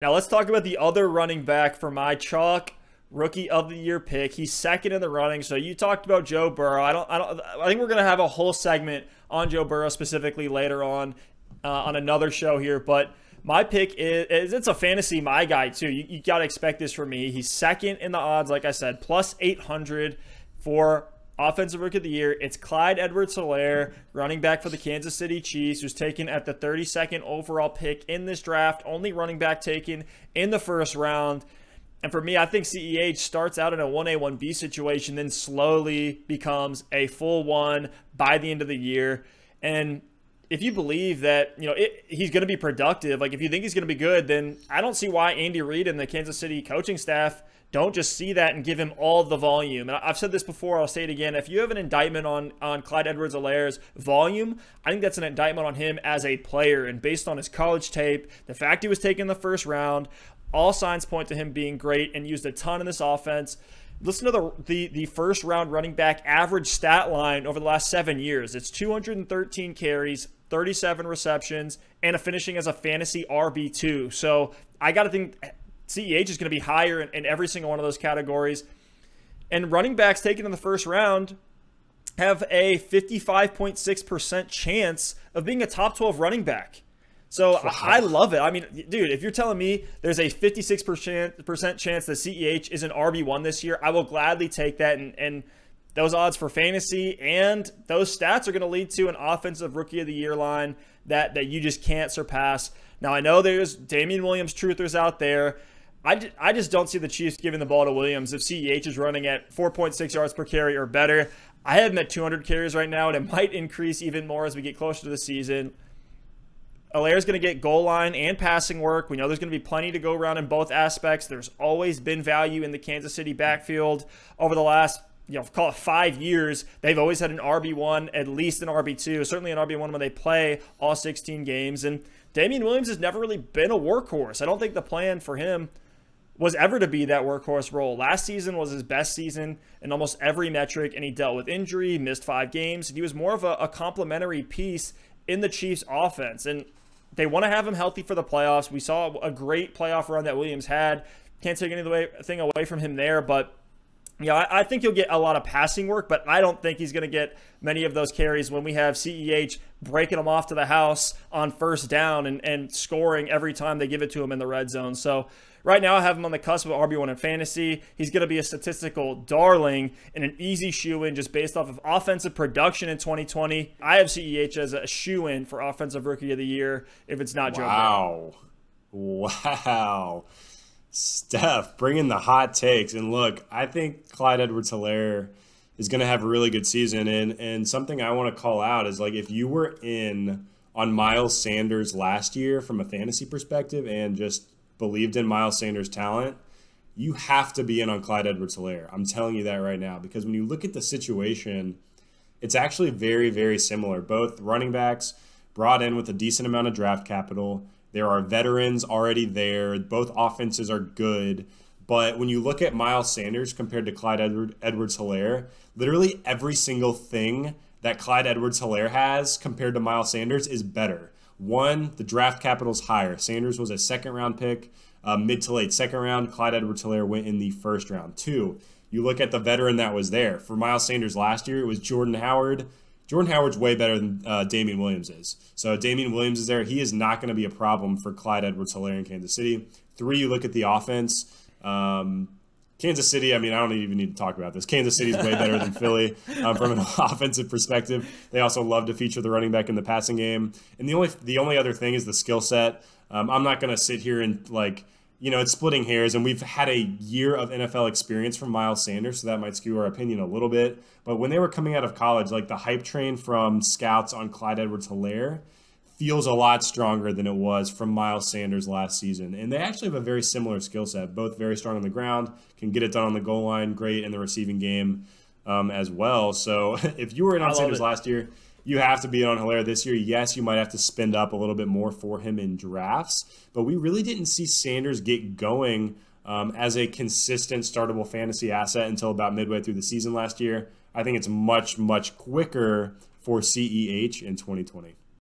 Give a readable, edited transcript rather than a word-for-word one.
Now let's talk about the other running back for my chalk rookie of the year pick. He's second in the running. So you talked about Joe Burrow. I think we're gonna have a whole segment on Joe Burrow specifically later on another show here. But my pick is it's a fantasy my guy too. You got to expect this from me. He's second in the odds, like I said, plus 800 for Offensive Rookie of the Year. It's Clyde Edwards-Helaire, running back for the Kansas City Chiefs, who's taken at the 32nd overall pick in this draft. Only running back taken in the first round. And for me, I think CEH starts out in a 1A, 1B situation, then slowly becomes a full one by the end of the year. And if you believe that, he's going to be productive, like if you think he's going to be good, then I don't see why Andy Reid and the Kansas City coaching staff don't just see that and give him all the volume. And I've said this before, I'll say it again. If you have an indictment on Clyde Edwards-Helaire's volume, I think that's an indictment on him as a player. And based on his college tape, the fact he was taken in the first round, all signs point to him being great and used a ton in this offense. Listen to the first round running back average stat line over the last 7 years. It's 213 carries, 37 receptions, and a finishing as a fantasy RB2. So I got to think CEH is going to be higher in every single one of those categories. And running backs taken in the first round have a 55.6% chance of being a top 12 running back. So wow. I love it. I mean, dude, if you're telling me there's a 56% chance that CEH is an RB1 this year, I will gladly take that. And those odds for fantasy and those stats are going to lead to an Offensive Rookie of the Year line that you just can't surpass. Now, I know there's Damien Williams truthers out there. I just don't see the Chiefs giving the ball to Williams if CEH is running at 4.6 yards per carry or better. I have him at 200 carries right now, and it might increase even more as we get closer to the season. Helaire's going to get goal line and passing work. We know there's going to be plenty to go around in both aspects. There's always been value in the Kansas City backfield over the last, call it 5 years. They've always had an RB1, at least an RB2, certainly an RB1 when they play all 16 games. And Damien Williams has never really been a workhorse. I don't think the plan for him was ever to be that workhorse role. Last season was his best season in almost every metric, and he dealt with injury, missed 5 games. He was more of a complementary piece in the Chiefs' offense, and they want to have him healthy for the playoffs. We saw a great playoff run that Williams had. Can't take anything away from him there, but I think he'll get a lot of passing work, but I don't think he's going to get many of those carries when we have CEH breaking them off to the house on first down and scoring every time they give it to him in the red zone. So right now I have him on the cusp of RB1 in fantasy. He's going to be a statistical darling and an easy shoe-in just based off of offensive production in 2020. I have CEH as a shoe-in for Offensive Rookie of the Year if it's not Joe Burrow. Wow. Stef, bringing the hot takes. And look, I think Clyde Edwards-Helaire is going to have a really good season. And something I want to call out is, like, if you were in on Miles Sanders last year from a fantasy perspective and just believed in Miles Sanders' talent, you have to be in on Clyde Edwards-Helaire. I'm telling you that right now, because when you look at the situation, it's actually very, very similar. Both running backs brought in with a decent amount of draft capital. There are veterans already there. Both offenses are good. But when you look at Miles Sanders compared to Clyde Edwards-Helaire, literally every single thing that Clyde Edwards-Helaire has compared to Miles Sanders is better. One, the draft capital's higher. Sanders was a second-round pick, mid to late second round. Clyde Edwards-Helaire went in the first round. Two, you look at the veteran that was there. For Miles Sanders last year, it was Jordan Howard. Jordan Howard's way better than Damien Williams is. So Damien Williams is there. He is not going to be a problem for Clyde Edwards-Helaire in Kansas City. Three, you look at the offense. Kansas City, I mean, I don't even need to talk about this. Kansas City is way better than Philly from an offensive perspective. They also love to feature the running back in the passing game. And the only other thing is the skill set. I'm not going to sit here and, it's splitting hairs, and we've had a year of NFL experience from Miles Sanders, so that might skew our opinion a little bit. But when they were coming out of college, the hype train from scouts on Clyde Edwards-Helaire feels a lot stronger than it was from Miles Sanders last season. And they actually have a very similar skill set, both very strong on the ground, can get it done on the goal line, great in the receiving game as well. So if you were in on Sanders last year, you have to be on Helaire this year. Yes, you might have to spend up a little bit more for him in drafts, but we really didn't see Sanders get going as a consistent startable fantasy asset until about midway through the season last year. I think it's much, much quicker for CEH in 2020.